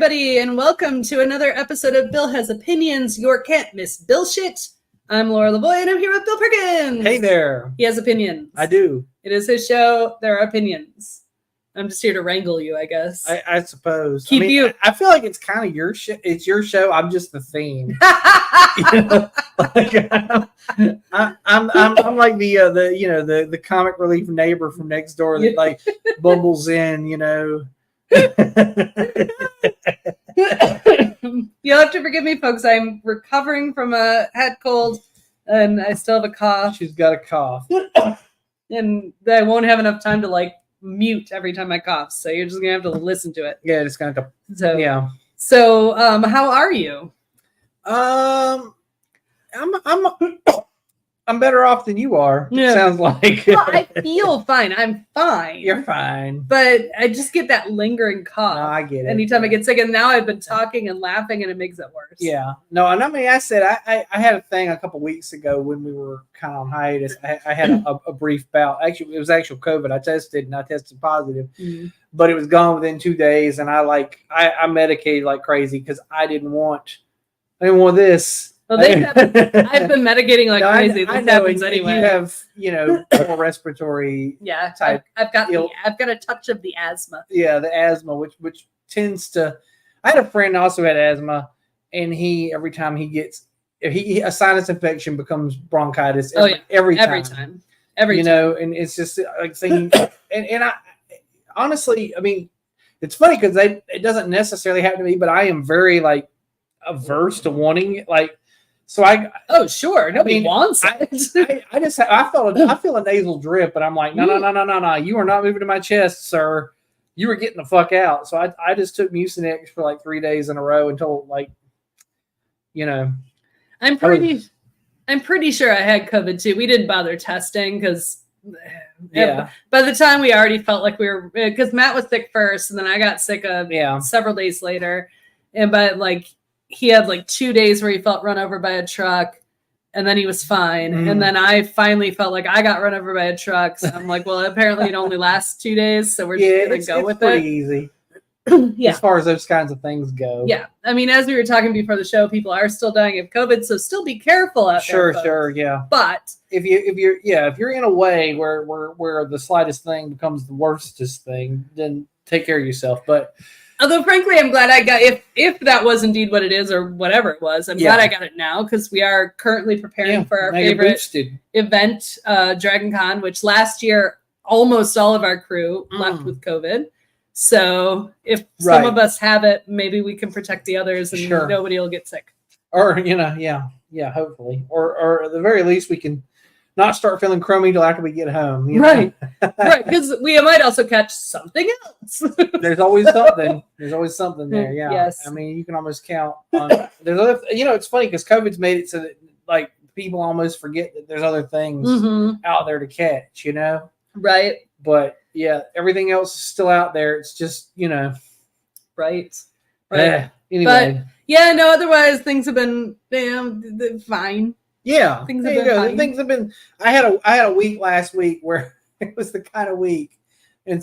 everybody, and welcome to another episode of Bill Has Opinions, your can't miss BillSh. I'm Laura Lavoie, and I'm here with Bill Perkins. Hey there. He has opinions. I do. It is his show. There are opinions. I'm just here to wrangle you, I guess. I suppose. Keep you. I feel like it's kind of your show. It's your show. I'm just the theme. You know? Like, I'm like the comic relief neighbor from next door that like bumbles in. You know. You'll have to forgive me, folks. I'm recovering from a head cold, and I still have a cough. She's got a cough, and I won't have enough time to like mute every time I cough. So you're just gonna have to listen to it. Yeah, it's gonna go. So yeah. So how are you? I'm better off than you are. Yeah. Sounds like. Well, I feel fine. I'm fine. You're fine. But I just get that lingering cough. No, I get it. Anytime I get sick, and now I've been talking and laughing, and it makes it worse. Yeah. No, and I mean, I said I had a thing a couple weeks ago when we were kind of on hiatus. I had a brief bout. Actually, it was actual COVID. I tested positive, but it was gone within 2 days, and I medicated like crazy because I didn't want this. Well, I've been medicating like crazy. This happens anyway. You have, more respiratory. Yeah, type. I've got a touch of the asthma. Yeah, the asthma, which tends to. I had a friend also had asthma, and every time he gets a sinus infection becomes bronchitis. Every time. You know, and it's just like thinking, and I honestly, I mean, it's funny because it doesn't necessarily happen to me, but I am very like averse to wanting like. So sure, nobody wants it. I feel a nasal drip, and I'm like, no, you are not moving to my chest, sir. You were getting the fuck out. So I just took Mucinex for like 3 days in a row until like, you know. I'm pretty sure I had COVID too. We didn't bother testing because by the time we already felt like we were, because Matt was sick first, and then I got sick several days later, but like. He had like 2 days where he felt run over by a truck, and then he was fine. And then I finally felt like I got run over by a truck. So I'm like, well, apparently it only lasts 2 days. So we're just going to go with it. It's pretty easy. Yeah. As far as those kinds of things go. Yeah. I mean, as we were talking before the show, people are still dying of COVID. So still be careful out there. Sure. Yeah. But if you're in a way where the slightest thing becomes the worstest thing, then take care of yourself. But although, frankly, I'm glad I got, if that was indeed what it is or whatever it was, I'm glad I got it now because we are currently preparing for our favorite event, Dragon Con, which last year almost all of our crew left with COVID. So if some of us have it, maybe we can protect the others and nobody will get sick. Or, hopefully. Or at the very least, we can not start feeling crummy till after we get home. Right. Right. Because we might also catch something else. There's always something. There's always something there. Yeah. Yes. I mean, you can almost count on. There's other. It's funny because COVID's made it so that like people almost forget that there's other things out there to catch. Right. But yeah, everything else is still out there. It's just Right. Anyway. But otherwise things have been fine. Yeah, things have been fine. Things have been. I had a week last week where it was the kind of week, and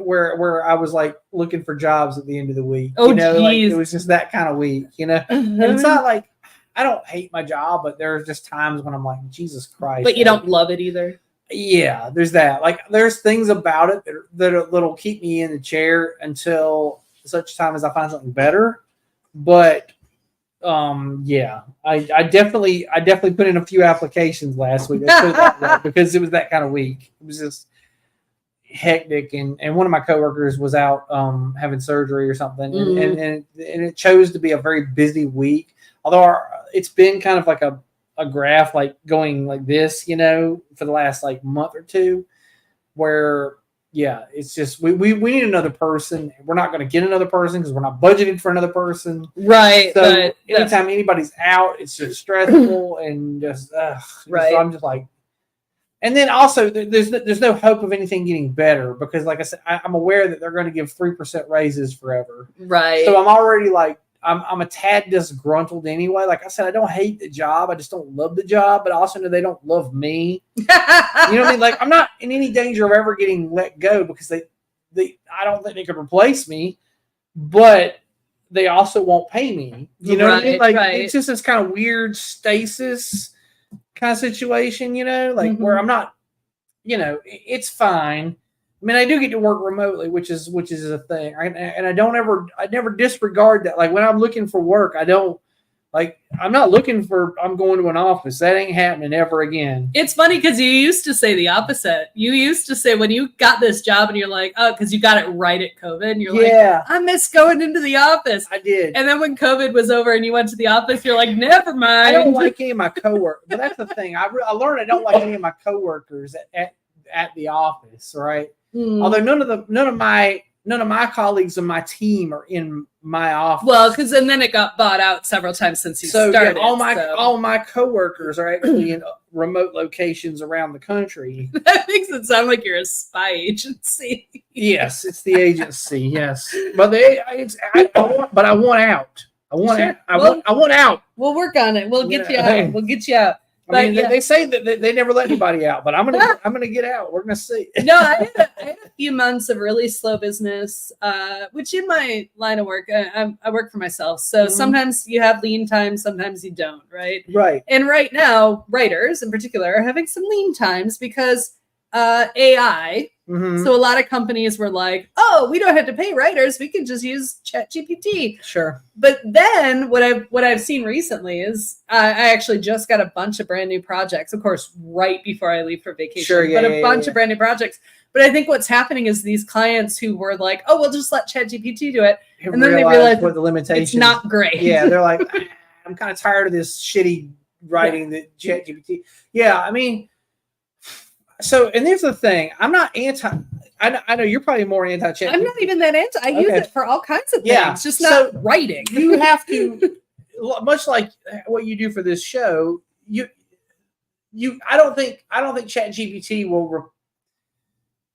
where I was like looking for jobs at the end of the week. Like, it was just that kind of week. And it's not like I don't hate my job, but there's just times when I'm like, Jesus Christ. But you don't love it either. Yeah, there's that. Like, there's things about it that'll keep me in the chair until such time as I find something better. But I definitely put in a few applications last week because it was that kind of week. It was just hectic, and one of my coworkers was out having surgery or something, and it chose to be a very busy week. Although it's been kind of like a graph like going like this, for the last like month or two, where. Yeah, it's just we need another person. We're not going to get another person because we're not budgeted for another person. Right. So anytime anybody's out, it's just stressful and just right. So I'm just like, and then also there's no hope of anything getting better because, like I said, I'm aware that they're going to give 3% raises forever. Right. So I'm already like I'm a tad disgruntled anyway. Like I said, I don't hate the job. I just don't love the job, but I also know they don't love me. You know what I mean? Like I'm not in any danger of ever getting let go because I don't think they could replace me. But they also won't pay me. You know what I mean? Like it's just this kind of weird stasis kind of situation, like where I'm not, it's fine. I mean, I do get to work remotely, which is a thing. And I never disregard that. Like when I'm looking for work, I'm not looking for, I'm going to an office. That ain't happening ever again. It's funny because you used to say the opposite. You used to say when you got this job and you're like, oh, because you got it right at COVID. And you're like, I miss going into the office. I did. And then when COVID was over and you went to the office, you're like, never mind. I don't like any of my coworkers. But that's the thing. I learned I don't like any of my coworkers at the office, right? Although none of my colleagues and my team are in my office. Well, because then it got bought out several times since you started. Yeah, all my coworkers are actually in remote locations around the country. That makes it sound like you're a spy agency. Yes, it's the agency. Yes, but I want out. I want out. We'll work on it. We'll get you out. We'll get you out. I mean, they say that they never let anybody out, but I'm gonna get out. We're gonna see. No, I had a few months of really slow business, which in my line of work, I work for myself. So sometimes you have lean times, sometimes you don't, right? Right. And right now, writers in particular are having some lean times because AI. So a lot of companies were like, oh, we don't have to pay writers. We can just use ChatGPT. Sure. But then what I've seen recently is I actually just got a bunch of brand new projects, of course, right before I leave for vacation. Sure, yeah, but a bunch of brand new projects. But I think what's happening is these clients who were like, oh, we'll just let ChatGPT do it. And then they realize what the limitations. It's not great. Yeah, they're like, I'm kind of tired of this shitty writing that ChatGPT. Yeah, I mean, so, and here's the thing. I'm not anti. I know you're probably more anti-ChatGPT. I'm not even that anti. I use it for all kinds of things, just not writing. You have to, much like what you do for this show. I don't think ChatGPT will.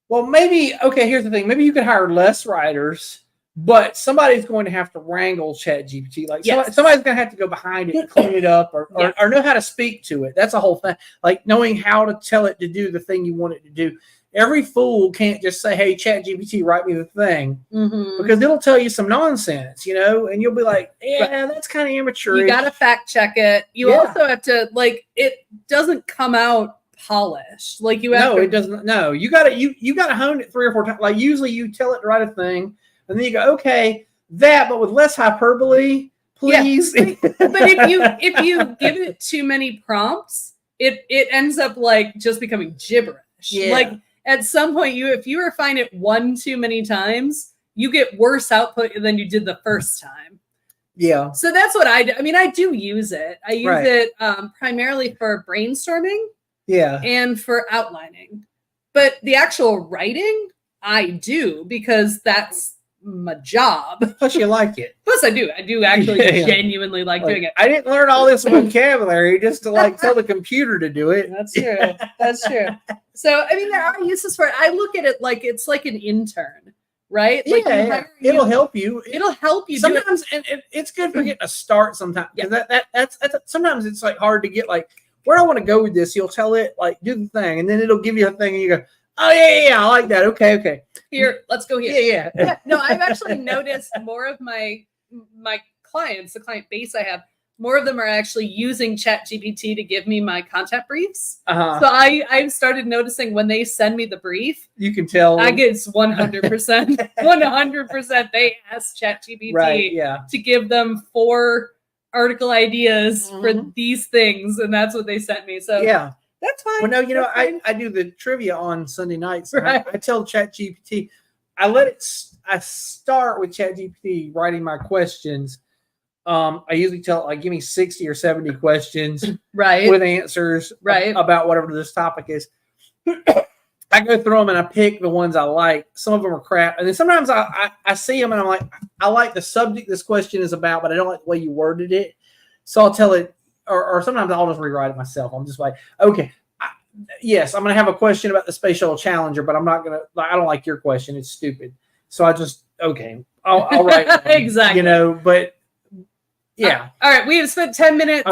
Well, maybe. Okay, here's the thing. Maybe you could hire less writers, but somebody's going to have to wrangle ChatGPT. Like somebody's going to have to go behind it and clean it up, or know how to speak to it. That's a whole thing. Like knowing how to tell it to do the thing you want it to do. Every fool can't just say, "Hey, ChatGPT, write me the thing," because it'll tell you some nonsense, and you'll be like, "Yeah, that's kind of immature." You got to fact check it. You also have to it doesn't come out polished. Like you have it doesn't. No, you got to hone it 3 or 4 times. Like usually, you tell it to write a thing. And then you go, okay, but with less hyperbole, please. Yeah. But if you give it too many prompts, it ends up just becoming gibberish. Yeah. Like at some point, if you refine it one too many times, you get worse output than you did the first time. Yeah. So that's what I do. I mean, I do use it. I use it primarily for brainstorming. Yeah. And for outlining. But the actual writing, I do because that's my job. Plus you like it. Plus I do actually genuinely like doing it. I didn't learn all this vocabulary just to tell the computer to do it. That's true. So I mean there are uses for it. I look at it like it's like an intern, right? It'll help you. It'll help you sometimes, and it's good for getting a start sometimes. That's sometimes it's hard to get where do I want to go with this. You'll tell it do the thing, and then it'll give you a thing, and you go, oh yeah, I like that. Okay. Here, let's go here. Yeah. No, I've actually noticed more of my clients, the client base I have, more of them are actually using ChatGPT to give me my content briefs. So I've started noticing when they send me the brief, you can tell I get 100%. 100% they ask ChatGPT to give them 4 article ideas for these things, and that's what they sent me. So that's fine. Well, no, I do the trivia on Sunday nights. Right. I tell ChatGPT, I start with ChatGPT writing my questions. I usually tell it, give me 60 or 70 questions with answers about whatever this topic is. I go through them and I pick the ones I like. Some of them are crap. And then sometimes I see them and I'm like, I like the subject this question is about, but I don't like the way you worded it. So I'll tell it, or sometimes I'll just rewrite it myself. I'm just like, okay, yes, I'm going to have a question about the Space Shuttle Challenger, but I'm not going to, I don't like your question. It's stupid. So I just, okay, I'll write one, exactly. But yeah. All right. We have spent 10 minutes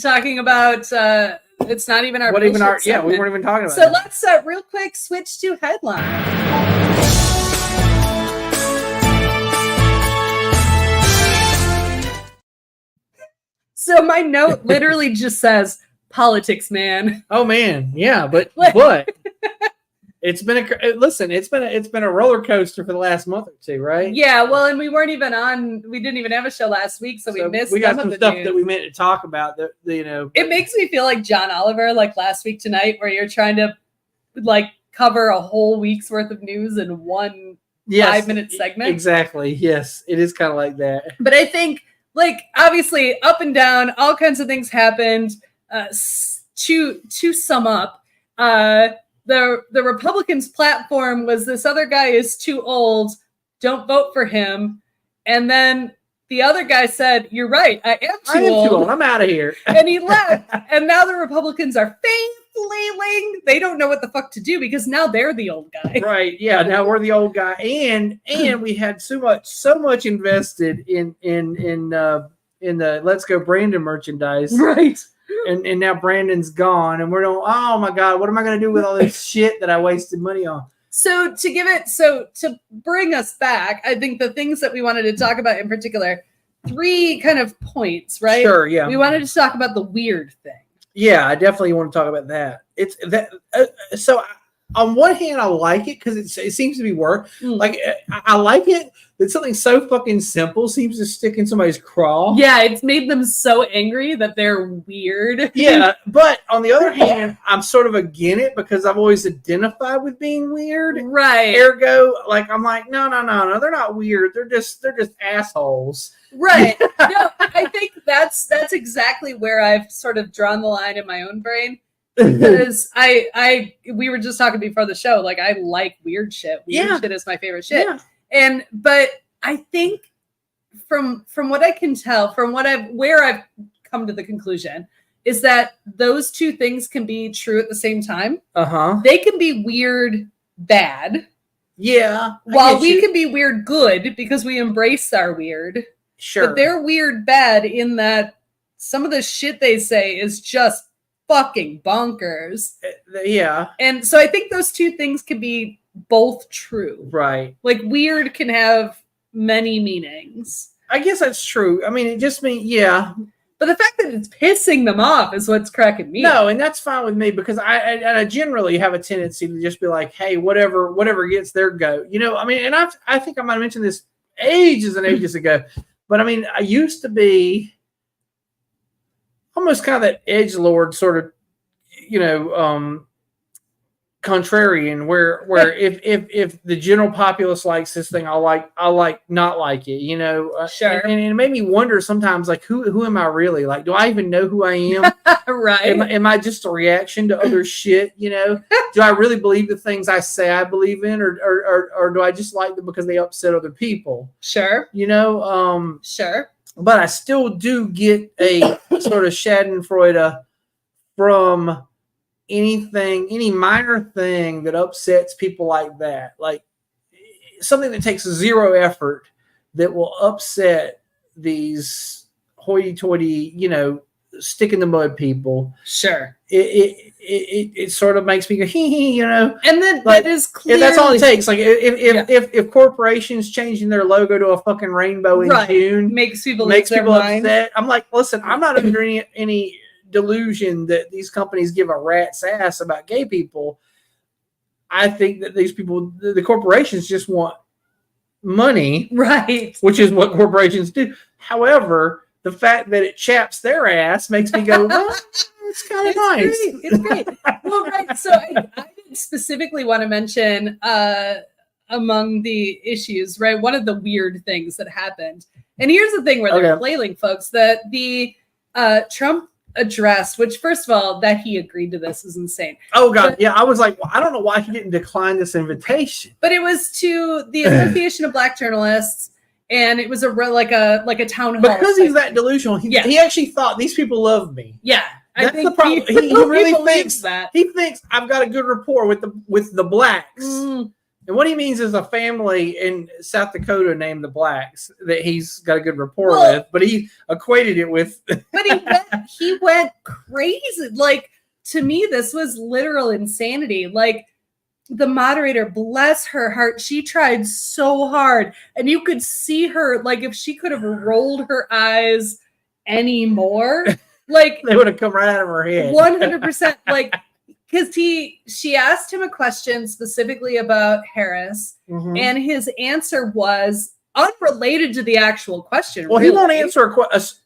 talking about, it's not even our, we weren't even talking about So let's real quick switch to headlines. So my note literally just says politics, man. Oh man, yeah, but it's been it's been a roller coaster for the last month or two, right? Yeah, well, and we didn't even have a show last week, so we missed. We got some stuff that we meant to talk about. That it makes me feel like John Oliver, like Last Week Tonight, where you're trying to like cover a whole week's worth of news in one 5-minute segment. Exactly. Yes, it is kind of like that. But I think, like, obviously, up and down, all kinds of things happened. To sum up, the Republicans' platform was this other guy is too old, don't vote for him. And then the other guy said, you're right, I am too old. I'm out of here. And he left. And now the Republicans are flailing. They don't know what the fuck to do because now they're the old guy. Right. Yeah. Now we're the old guy. And we had so much invested in the Let's Go Brandon merchandise. Right. And now Brandon's gone, and we're going, oh my God, what am I going to do with all this shit that I wasted money on? So to bring us back, I think the things that we wanted to talk about in particular, 3 kind of points, right? Sure, yeah. We wanted to talk about the weird thing. Yeah, I definitely want to talk about that. It's that. So on one hand, I like it because it seems to be work. Like I like it that something so fucking simple seems to stick in somebody's craw. Yeah, it's made them so angry that they're weird. Yeah, but on the other hand, I'm sort of against it because I've always identified with being weird. Right. Ergo, like I'm like, no, they're not weird. They're just assholes. Right. No, I think that's exactly where I've sort of drawn the line in my own brain. Because we were just talking before the show, like I like weird shit. Weird shit is my favorite shit. Yeah. But I think from what I can tell, from where I've come to the conclusion is that those 2 things can be true at the same time. They can be weird bad. Yeah. While we can be weird good because we embrace our weird. Sure. But they're weird bad in that some of the shit they say is just fucking bonkers. Yeah. And so I think those 2 things can be both true. Right. Like weird can have many meanings. I guess that's true. I mean, it just means, yeah. But the fact that it's pissing them off is what's cracking me. No, and that's fine with me because I generally have a tendency to just be like, hey, whatever gets their goat. I mean, and I think I might have mentioned this ages and ages ago. But I mean, I used to be almost kind of that edgelord sort of, contrarian where if the general populace likes this thing, I'll not like it, Sure. And it made me wonder sometimes, like, who am I really? Like, do I even know who I am? Right. Am I just a reaction to other shit? Do I really believe the things I say I believe in, or do I just like them because they upset other people? Sure. Sure. But I still do get a sort of schadenfreude from any minor thing that upsets people like that. Like something that takes 0 effort that will upset these hoity-toity, stick in the mud people. Sure. It sort of makes me go, hee, And then like, that is clearly... That's all it takes. Like if corporations changing their logo to a fucking rainbow in June makes people upset, I'm like, listen, I'm not under any delusion that these companies give a rat's ass about gay people. I think that these people, the corporations, just want money, right? Which is what corporations do. However, the fact that it chaps their ass makes me go, well, it's kind of nice. It's great. Well, right. So I did specifically want to mention among the issues, right? One of the weird things that happened. And here's the thing where they're flailing, folks, that the Trump addressed, which first of all, that he agreed to this is insane. Oh God. Yeah. I was like, well, I don't know why he didn't decline this invitation, but it was to the Association of Black Journalists. And it was like a town hall. Because he's that delusional. He actually thought these people love me. Yeah. That's the problem. He really thinks that. He thinks I've got a good rapport with the blacks. And what he means is a family in South Dakota named the Blacks that he's got a good rapport with, but he equated it with. But he went crazy. Like, to me, this was literal insanity. Like, the moderator, bless her heart, she tried so hard, and you could see her, like, if she could have rolled her eyes anymore. Like they would have come right out of her head. 100%. Like, because she asked him a question specifically about Harris, and his answer was unrelated to the actual question. Well, really.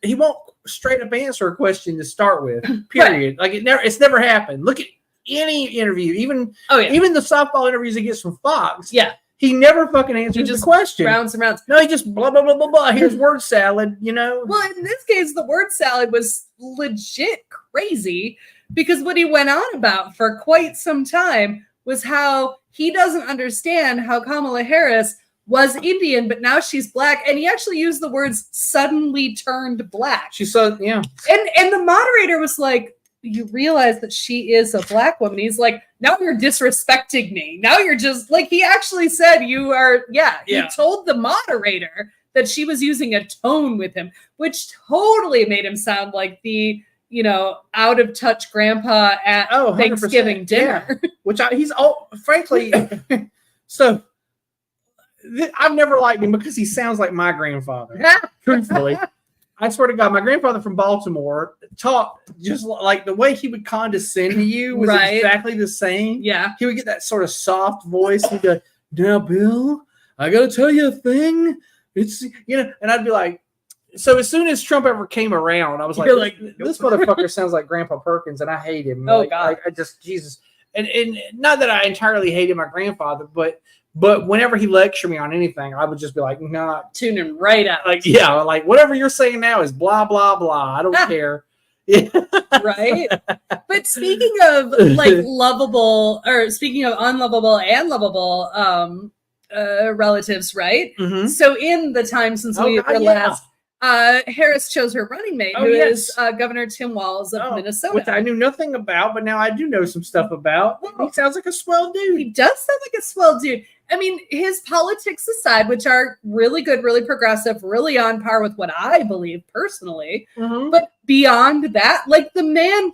He won't straight up answer a question to start with. Period. Right. Like it's never happened. Look at any interview, even the softball interviews he gets from Fox. Yeah. He never fucking answers the question. Rounds and rounds. No, he just blah, blah, blah, blah, blah. Here's word salad, you know? Well, in this case, the word salad was legit crazy because what he went on about for quite some time was how he doesn't understand how Kamala Harris was Indian, but now she's black. And he actually used the words suddenly turned black. She said, yeah. And the moderator was like, you realize that she is a black woman. He's like, now you're disrespecting me. Now you're just like, he actually said you are. Yeah. He told the moderator that she was using a tone with him, which totally made him sound like the, you know, out of touch grandpa at Thanksgiving dinner. Yeah. Which frankly, so I've never liked him because he sounds like my grandfather. Truthfully. I swear to God, my grandfather from Baltimore talked just like the way he would condescend to you was exactly the same. Yeah. He would get that sort of soft voice. He'd go, now, Bill, I got to tell you a thing. It's, you know, and I'd be like, so as soon as Trump ever came around, I was like, this motherfucker sounds like Grandpa Perkins and I hate him. Oh, like, God. I just, Jesus. And not that I entirely hated my grandfather, but whenever he lectured me on anything, I would just be like, nah. Tuning right out. Like, yeah, like whatever you're saying now is blah, blah, blah. I don't care. Yeah. Right? But speaking of like lovable, or speaking of unlovable and lovable relatives, right? Mm-hmm. So in the time since we were last, Harris chose her running mate, who is Governor Tim Walz of Minnesota. Which I knew nothing about, but now I do know some stuff about. He sounds like a swell dude. He does sound like a swell dude. I mean, his politics aside, which are really good, really progressive, really on par with what I believe personally. Mm-hmm. But beyond that, like the man,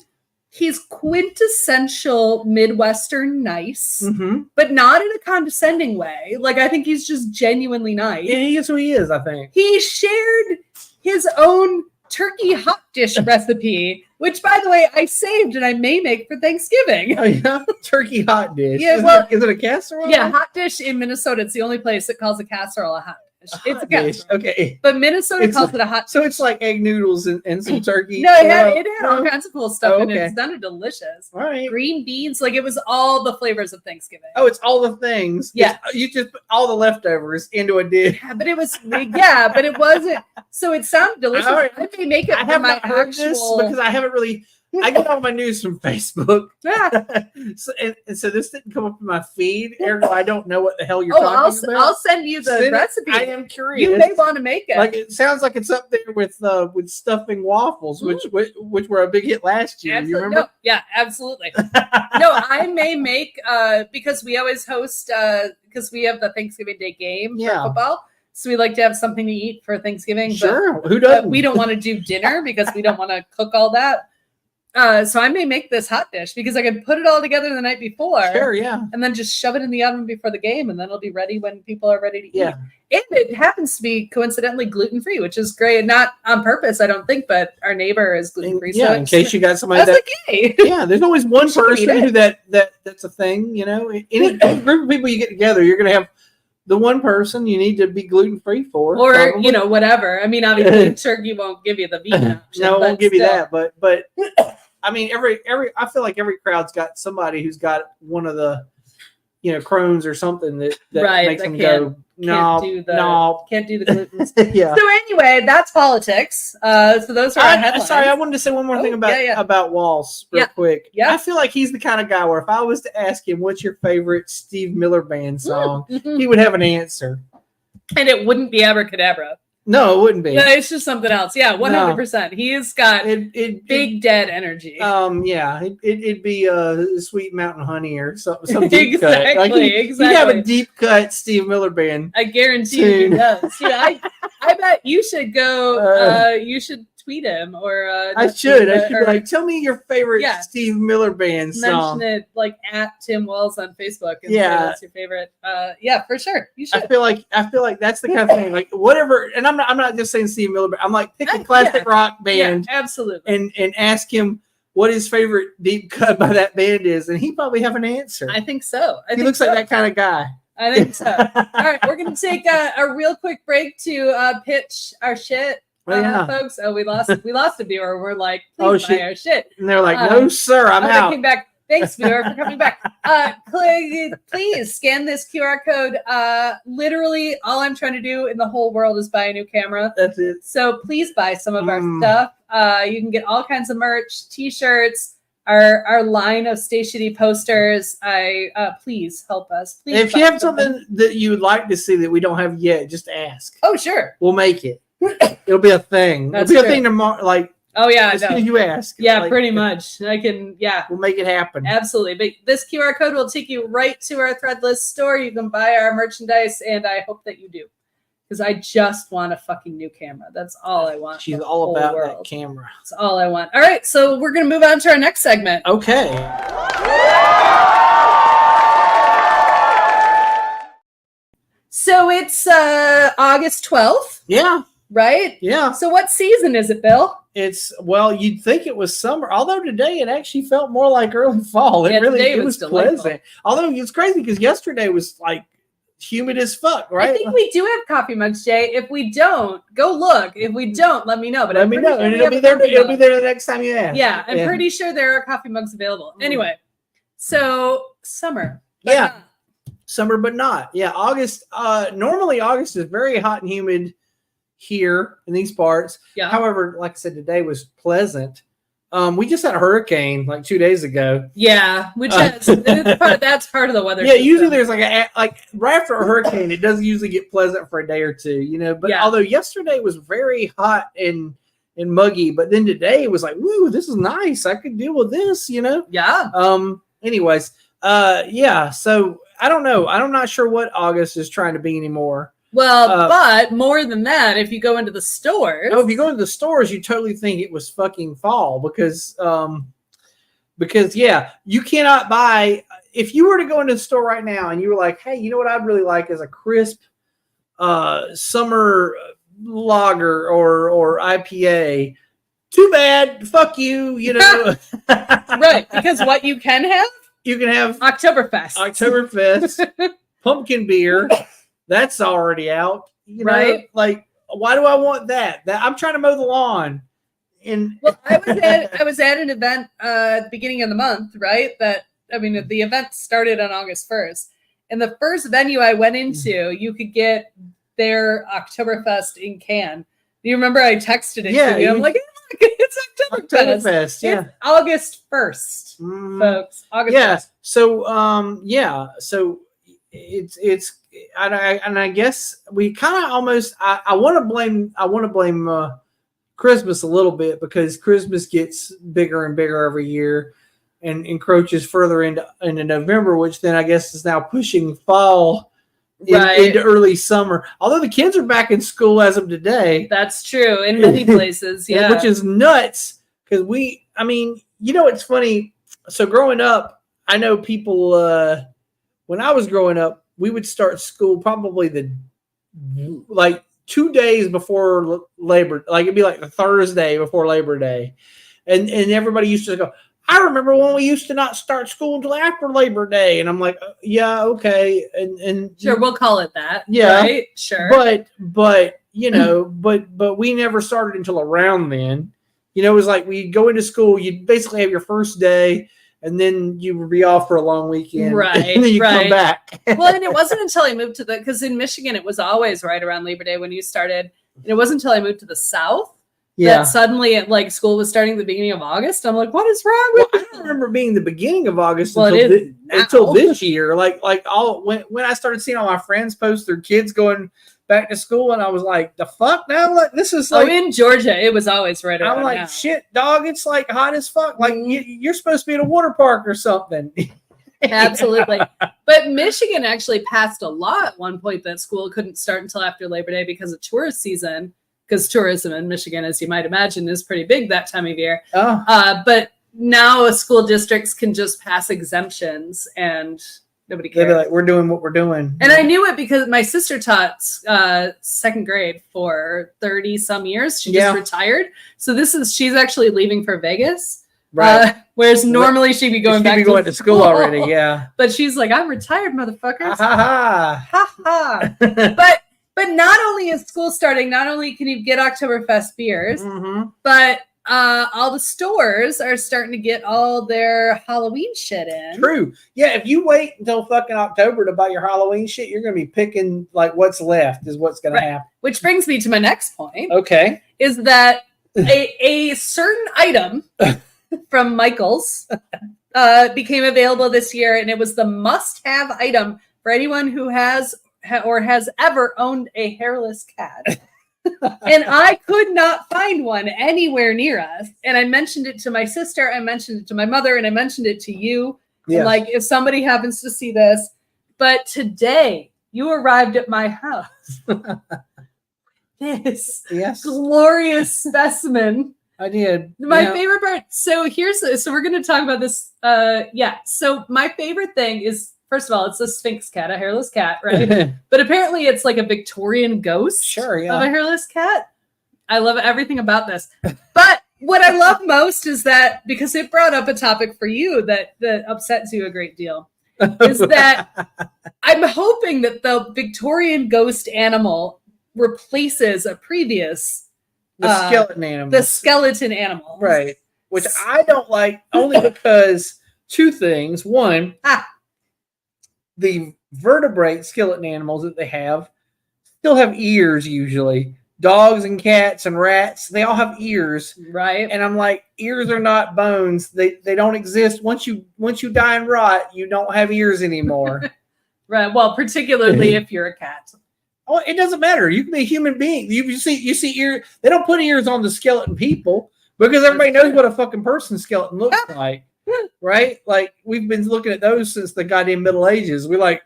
he's quintessential Midwestern nice, but not in a condescending way. Like, I think he's just genuinely nice. Yeah, he is who he is, I think. He shared his own turkey hot dish recipe, which, by the way, I saved and I may make for Thanksgiving. Oh, yeah? Turkey hot dish. Yeah, is it a casserole? Yeah, hot dish in Minnesota. It's the only place that calls a casserole a hot dish. It's a casserole. Okay. But Minnesota calls it a hot dish. So it's like egg noodles and some turkey? No, it had all kinds of cool stuff in it. It's done delicious. All right. Green beans. Like, it was all the flavors of Thanksgiving. Oh, it's all the things. Yeah. You just put all the leftovers into a dish. Yeah, but it was, but it wasn't. So it sounded delicious. Right. I may make it I have not heard this because I haven't really... I get all my news from Facebook. So this didn't come up in my feed. Ergo, I don't know what the hell you're talking about. I'll send you the recipe. I am curious. You may want to make it. Like, it sounds like it's up there with stuffing waffles, which were a big hit last year. Absolutely. You remember? No, yeah, absolutely. No, I may make because we always host because we have the Thanksgiving Day game for football. So we like to have something to eat for Thanksgiving. Sure. Who doesn't? We don't want to do dinner because we don't want to cook all that. So I may make this hot dish because I can put it all together the night before. Sure, yeah. And then just shove it in the oven before the game, and then it'll be ready when people are ready to eat. Yeah. And it happens to be coincidentally gluten-free, which is great. Not on purpose, I don't think, but our neighbor is gluten-free. Yeah, so in case you got somebody that... Like, yeah, there's always one person who that's a thing, you know. Any group of people you get together, you're going to have the one person you need to be gluten-free for. Or, probably. You know, whatever. I mean, obviously, turkey won't give you the vegan option. No, it won't give you that, but... I mean, I feel like every crowd's got somebody who's got one of the, you know, Crohn's or something that makes them go, can't do the gluten. Yeah. So anyway, that's politics. So those are our headlines. Sorry, I wanted to say one more thing about Walz real quick. Yeah. I feel like he's the kind of guy where if I was to ask him, what's your favorite Steve Miller Band song, he would have an answer. And it wouldn't be Abracadabra. No, it wouldn't be. No, it's just something else. Yeah, 100%. He's got big dead energy. Yeah, it'd be Sweet Mountain Honey or some deep cut. Like he'd have a deep cut Steve Miller Band. I guarantee he does. Yeah, I bet you should go. You should tweet him or I should be like, tell me your favorite Steve Miller Band song. Mention it like at Tim Wells on Facebook. And say that's your favorite. Yeah, for sure. You should. I feel like that's the kind of thing. Like whatever. And I'm not just saying Steve Miller, but I'm like pick a classic rock band. Yeah, absolutely. And ask him what his favorite deep cut by that band is, and he probably have an answer. I think so. He looks like that kind of guy. I think so. All right, we're gonna take a real quick break to pitch our shit, folks. Oh, we lost a viewer. We're like, please buy our shit, and they're like, no, sir, I'm out. Came back. Thanks, viewer, for coming back. Please scan this QR code. Literally, all I'm trying to do in the whole world is buy a new camera. That's it. So please buy some of our stuff. You can get all kinds of merch, T-shirts, our line of Stay Shitty posters. Please help us. Please. If you have something that you would like to see that we don't have yet, just ask. Oh, sure. We'll make it. It'll be a thing. It'll be a thing tomorrow. Like. Oh yeah, as soon as you ask. Yeah, like, pretty much. I can. Yeah, we'll make it happen. Absolutely. But this QR code will take you right to our Threadless store. You can buy our merchandise, and I hope that you do, because I just want a fucking new camera. That's all I want. She's all about that camera. That's all I want. All right, so we're gonna move on to our next segment. Okay. So it's August 12th. Yeah. Right? Yeah. So what season is it, Bill? You'd think it was summer, although today it actually felt more like early fall. It was pleasant. Although it's crazy because yesterday was like humid as fuck, right? I think we do have coffee mugs, Jay. If we don't, go look. If we don't, let me know. But let me know. And it'll be there the next time you ask. Yeah, I'm pretty sure there are coffee mugs available. Anyway, so summer. Summer, but not. Yeah, August. Normally August is very hot and humid here in these parts. Yeah. However, like I said, today was pleasant. We just had a hurricane like 2 days ago. Yeah, which that's part of the weather. Yeah, usually there's like right after a hurricane, it doesn't usually get pleasant for a day or two, you know. But although yesterday was very hot and muggy, but then today it was like, woo, this is nice. I could deal with this, you know. Yeah. Anyways, yeah. So I don't know. I'm not sure what August is trying to be anymore. Well, but more than that, if you go into the stores. Oh, if you go into the stores, you totally think it was fucking fall because yeah, you cannot buy. If you were to go into the store right now and you were like, hey, you know what I'd really like is a crisp summer lager or IPA. Too bad. Fuck you, you know. Right, because what you can have? You can have Oktoberfest. Pumpkin beer. That's already out, you know? Right? Like, why do I want that? I'm trying to mow the lawn. Well, I was at an event at the beginning of the month, right? The event started on August 1st, and the first venue I went into, you could get their Oktoberfest in can. Do you remember I texted it to you? I'm like, look, it's Oktoberfest. Yeah, it's August 1st, folks. August 1st. So it's. And I guess we kind of almost. I want to blame Christmas a little bit because Christmas gets bigger and bigger every year, and encroaches further into November, which then I guess is now pushing fall into early summer. Although the kids are back in school as of today. That's true in many places, yeah. Which is nuts because it's funny. So growing up, I know people. When I was growing up, we would start school probably 2 days before Labor, like it'd be like the Thursday before Labor Day, and everybody used to go, I remember when we used to not start school until after Labor Day, and I'm like, yeah, okay, and sure, we'll call it that, yeah, right? Sure, but you know, but we never started until around then. You know, it was like we'd go into school, you'd basically have your first day. And then you would be off for a long weekend. Right. And then you come back. Well, and it wasn't until I moved because in Michigan, it was always right around Labor Day when you started. And it wasn't until I moved to the South that suddenly school was starting at the beginning of August. I'm like, what is wrong with I don't remember being the beginning of August until this year. When I started seeing all my friends post their kids going back to school, and I was like, the fuck now? Like, this is like in Georgia, it was always right around. I'm like, now. Shit, dog, it's like hot as fuck. Like you're supposed to be at a water park or something. Absolutely. But Michigan actually passed a law at one point that school couldn't start until after Labor Day because of tourist season. because tourism in Michigan, as you might imagine, is pretty big that time of year. Oh. But now school districts can just pass exemptions and nobody cares. They'll be like, we're doing what we're doing. And I knew it because my sister taught second grade for 30 some years. She just retired. So she's actually leaving for Vegas. Right. Whereas normally she'd be going back to school already. Yeah. But she's like, I'm retired, motherfuckers. Ha ha. But not only is school starting, not only can you get Oktoberfest beers, but all the stores are starting to get all their Halloween shit in. True. Yeah, if you wait until fucking October to buy your Halloween shit, you're going to be picking like what's left is what's going to happen. Which brings me to my next point. Okay. Is that a certain item from Michael's became available this year, and it was the must-have item for anyone who has or has ever owned a hairless cat. And I could not find one anywhere near us. And I mentioned it to my sister, I mentioned it to my mother, and I mentioned it to you. Yeah. And like, if somebody happens to see this, but today you arrived at my house. This glorious specimen. I did. My favorite part. So we're going to talk about this. So my favorite thing is, first of all, it's a Sphinx cat, a hairless cat, right? But apparently it's like a Victorian ghost of a hairless cat. I love everything about this. But what I love most is that, because it brought up a topic for you that upsets you a great deal, is that I'm hoping that the Victorian ghost animal replaces a previous skeleton animal. The skeleton animal. Right. Which I don't like, only because two things. One, the vertebrate skeleton animals that they have still have ears usually. Dogs and cats and rats, they all have ears. Right. And I'm like, ears are not bones. They don't exist. Once you die and rot, you don't have ears anymore. Right. Well, particularly if you're a cat. Oh, it doesn't matter. You can be a human being. You see ears. They don't put ears on the skeleton people because everybody knows what a fucking person skeleton looks like. Right? Like, we've been looking at those since the goddamn Middle Ages. We're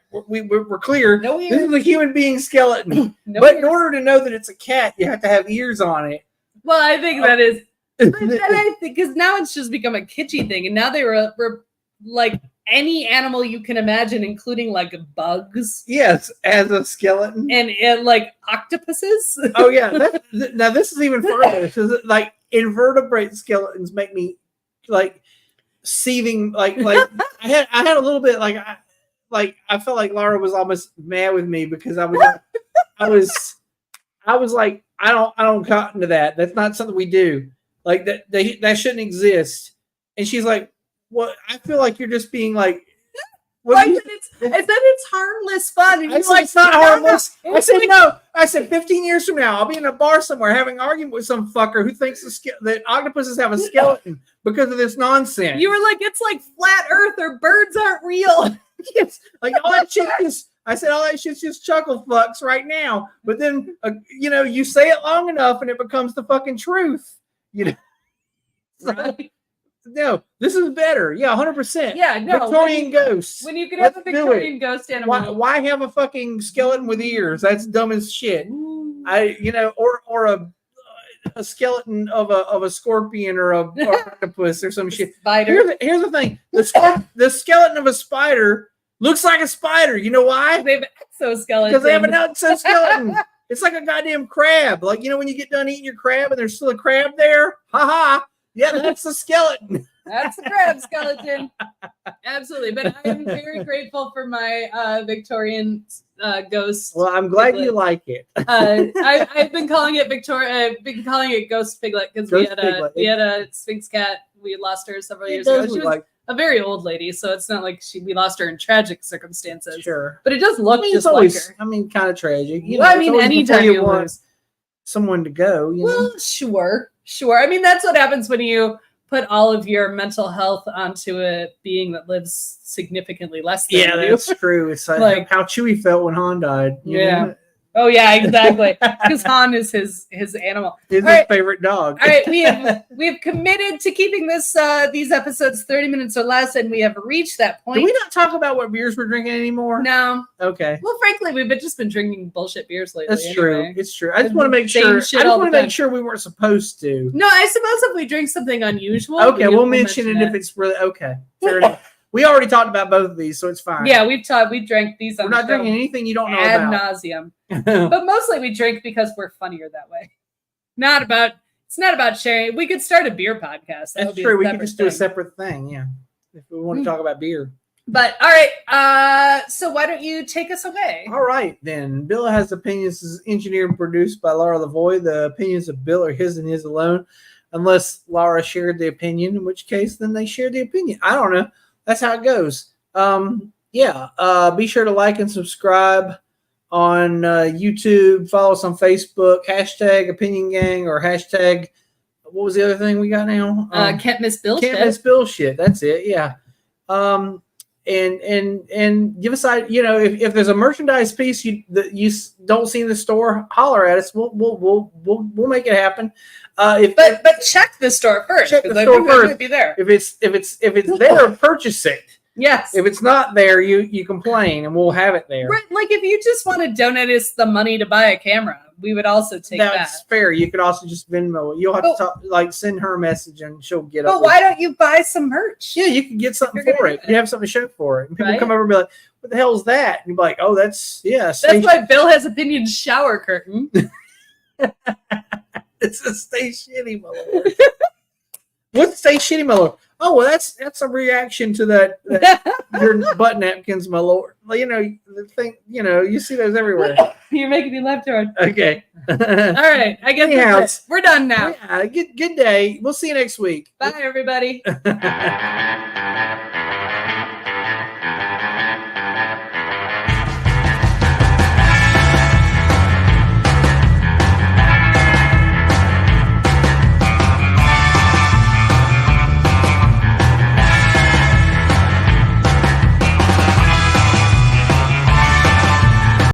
clear. No ears. This is a human being skeleton. No but ears. In order to know that it's a cat, you have to have ears on it. Well, I think that is, because now it's just become a kitschy thing, and now they were like any animal you can imagine, including like bugs. Yes, as a skeleton, and like octopuses. Oh yeah. Now this is even further. Because like invertebrate skeletons make me like seething. Like I had a little bit like I felt like Laura was almost mad with me because I was like, I don't cotton to that. That's not something we do. Like that shouldn't exist. And she's like, "Well, I feel like you're just being like." I said it's harmless fun. And I said, it's not harmless. I said, no. I said, 15 years from now, I'll be in a bar somewhere having an argument with some fucker who thinks that octopuses have a skeleton because of this nonsense. You were like, it's like flat earth or birds aren't real. Yes. Like all that shit I said, all that shit's just chuckle fucks right now. But then, you say it long enough and it becomes the fucking truth. Right. No, this is better. Yeah, 100%. Yeah, no. Victorian ghosts. When you could have a Victorian ghost animal. Why have a fucking skeleton with ears? That's dumb as shit. Or a skeleton of a scorpion or an octopus or some shit. Spider. Here's the thing. The skeleton of a spider looks like a spider. You know why? They have an exoskeleton. Because they have an exoskeleton. It's like a goddamn crab. Like, when you get done eating your crab and there's still a crab there? Ha. Yeah, that's the skeleton. That's the crab skeleton. Absolutely. But I am very grateful for my Victorian ghost. Well, I'm glad you like it. I've been calling it I've been calling it Ghost Piglet because we had a Sphinx cat. We lost her several years ago. She was a very old lady, so it's not like we lost her in tragic circumstances. Sure. But it does look just like her. Kind of tragic. Anytime you want someone to go. Well, sure. I mean, that's what happens when you put all of your mental health onto a being that lives significantly less than you. Yeah, that's true. It's like how Chewie felt when Han died. You know? Oh yeah, exactly. Because Han is his animal. His favorite dog. All right, we have committed to keeping these episodes 30 minutes or less, and we have reached that point. Do we not talk about what beers we're drinking anymore? No. Okay. Well, frankly, we've just been drinking bullshit beers lately. That's true. It's true. I just want to make sure. We weren't supposed to. No, I suppose if we drink something unusual. Okay, we'll mention it if it's really okay. Fair enough. We already talked about both of these, so it's fine. Yeah, we drank these. We're not drinking anything you don't know ad about. nauseum. But mostly we drink because we're funnier that way. It's not about sharing. We could start a beer podcast. That's true. We could just do a separate thing. Yeah, if we want to talk about beer. But all right. So why don't you take us away? All right, then. Bill Has Opinions is engineered and produced by Laura Lavoie. The opinions of Bill are his and his alone, unless Laura shared the opinion, in which case then they shared the opinion. I don't know. That's how it goes. Be sure to like and subscribe on YouTube. Follow us on Facebook. # Opinion Gang or #. What was the other thing we got now? Can't miss BillSh. Can't miss BillSh. That's it. Yeah. And give us if there's a merchandise piece that you don't see in the store, holler at us. We'll make it happen. But check the store first. Check the store first. Might be there. If it's there, purchase it. Yes. If it's not there, you complain, and we'll have it there. Right. Like if you just want to donate us the money to buy a camera, we would also take that. That's fair. You could also just Venmo it. You'll have to send her a message, and she'll get up. But why don't you buy some merch? Yeah, you can get something for it. You have something to show for it. And people come over and be like, "What the hell is that?" And you're like, "Oh, that's That's why Bill Has Opinions shower curtain." It's a Stay Shitty, my lord. What's Stay Shitty, my lord? Oh, well, that's a reaction to that your butt napkins, my lord. Well, the thing, you see those everywhere. You're making me laugh too hard. Okay. All right. I guess we're done now. Yeah, good day. We'll see you next week. Bye, everybody.